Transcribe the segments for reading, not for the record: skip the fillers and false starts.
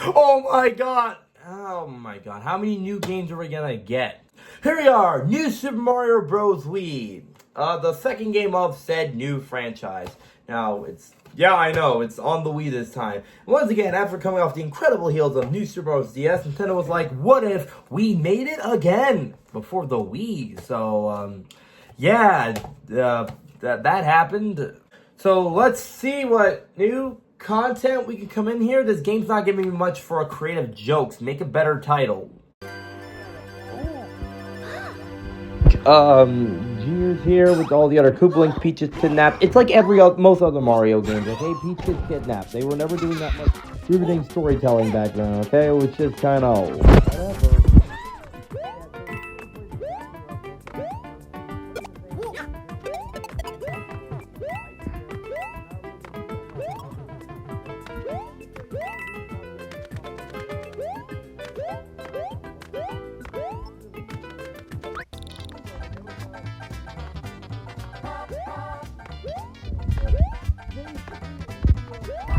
Oh my god! Oh my god, how many new games are we gonna get? Here we are, New Super Mario Bros. Wii. The second game of said new franchise. Now, I know, it's on the Wii this time. Once again, after coming off the incredible heels of New Super Mario Bros. DS, Nintendo was like, what if we made it again before the Wii? So, that happened. So, let's see what new content we can come in here. This game's not giving me much for a creative jokes. Make a better title. Junior's here with all the other Koopalings. Peach is kidnapped. It's like most other Mario games, okay? Peach gets kidnapped. They were never doing that much riveting storytelling back then, okay? It was just kind of whatever.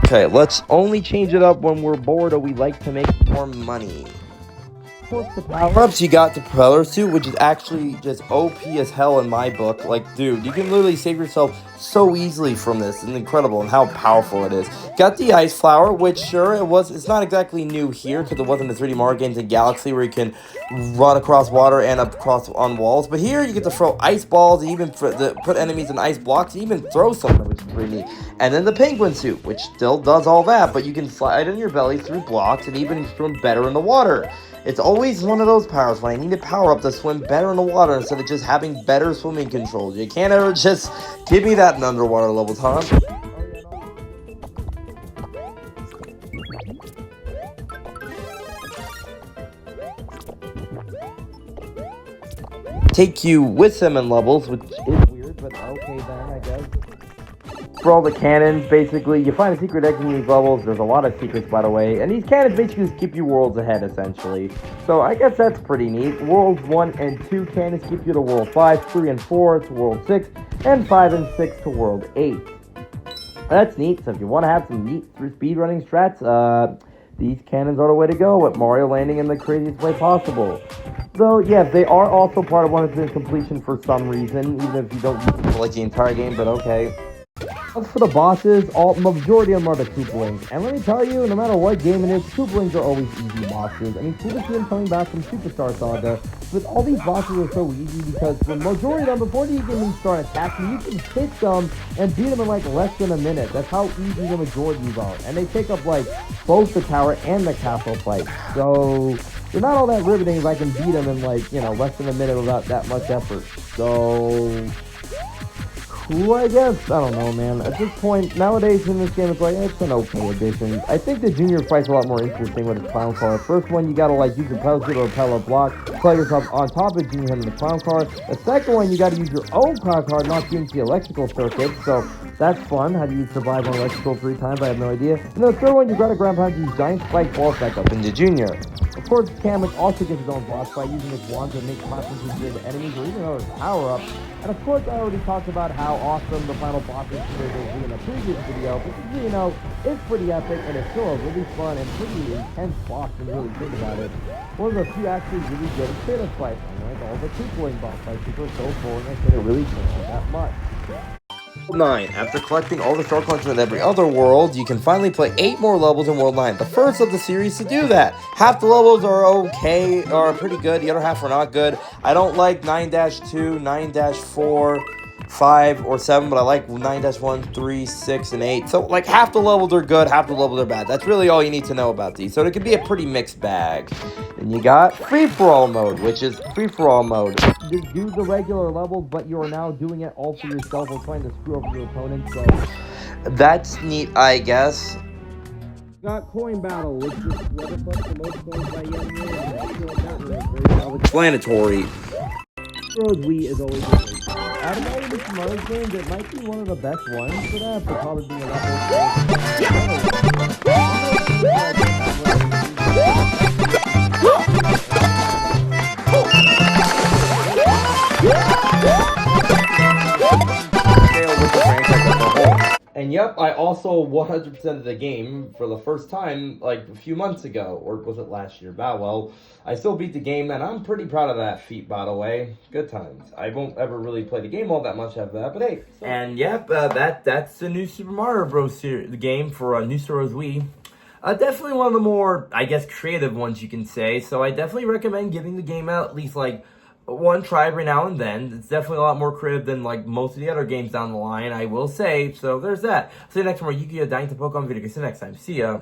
Okay, let's only change it up when we're bored or we like to make more money. Of course, the power-ups you got the propeller suit, which is actually just OP as hell in my book. Like, dude, you can literally save yourself so easily from this. It's incredible and how powerful it is. Got the ice flower, which sure, it's not exactly new here because it wasn't a 3D Mario Games in Galaxy where you can run across water and across on walls. But here you get to throw ice balls, and even put enemies in ice blocks, and even throw something, which is pretty neat. And then the penguin suit, which still does all that, but you can slide on your belly through blocks and even swim better in the water. It's always one of those powers when I need a power up to swim better in the water instead of just having better swimming controls. You can't ever just give me that in underwater levels, huh? Take you with them in levels, which is weird, but okay then, I guess. For all the cannons, basically, you find a secret exit in these levels. There's a lot of secrets, by the way, and these cannons basically just keep you worlds ahead, essentially. So I guess that's pretty neat. Worlds 1 and 2 cannons keep you to World 5, 3 and 4 to World 6, and 5 and 6 to World 8. That's neat, so if you want to have some neat speedrunning strats, these cannons are the way to go, with Mario landing in the craziest way possible. So, yes, they are also part of 100% completion for some reason, even if you don't use them for like the entire game, but okay. As for the bosses, majority of them are the Koopalings. And let me tell you, no matter what game it is, Koopalings are always easy bosses. I mean, cool to see them coming back from Superstar Saga, but all these bosses are so easy because for the majority of them, before you even start attacking, you can hit them and beat them in like less than a minute. That's how easy the majority of them are. And they take up like both the tower and the castle fight. So they're not all that riveting if I can beat them in like, less than a minute without that much effort. So cool, I guess. I don't know, man. At this point, nowadays in this game, it's like, it's an okay addition. I think the Junior fight's a lot more interesting with his clown car. First one, you gotta, use your pedal to repel a block, play yourself on top of Junior in the clown car. The second one, you gotta use your own clown car, not into the electrical circuit, so that's fun. How do you survive on electrical 3 times? I have no idea. And the third one, you gotta grab onto these giant spike balls back up into Junior. Of course, Kamek also gets his own boss by using his wand to make platforms into enemies or even other power-ups. And of course, I already talked about how awesome the final boss is in a previous video, but it's pretty epic and it's still a really fun and pretty intense boss when you really think about it. One of the few actually really good finish fights, unlike all the Koopaling boss fights, which were so boring I couldn't really change that much. 9. After collecting all the star coins in every other world, you can finally play 8 more levels in World 9. The first of the series to do that. Half the levels are okay, or pretty good. The other half are not good. I don't like 9-2, 9-4, 5, or 7, but I like 9-1, 3, 6, and 8. So, half the levels are good, half the levels are bad. That's really all you need to know about these. So, it could be a pretty mixed bag. Then you got free-for-all mode, which is free-for-all mode. You do the regular levels, but you are now doing it all for yourself or trying to screw over your opponent, so that's neat, I guess. Got Coin Battle, which is whoever puts the most coins by young man. I feel like that was very self-explanatory. Rose Wii is always great. Out of all of the Mario games, it might be one of the best ones for that, but probably being a lot yep, I also 100% of the game for the first time like a few months ago, or was it last year? Bah, well, I still beat the game, and I'm pretty proud of that feat, by the way. Good times. I won't ever really play the game all that much after that, but hey. And yep, that's the new Super Mario Bros. The game for New Super Bros. Wii. Definitely one of the more, I guess, creative ones you can say. So I definitely recommend giving the game out at least like one try every now and then. It's definitely a lot more creative than like most of the other games down the line, I will say. So there's that. See you next time where Yu-Gi-Oh! Dying to Pokemon video. See you next time. See ya.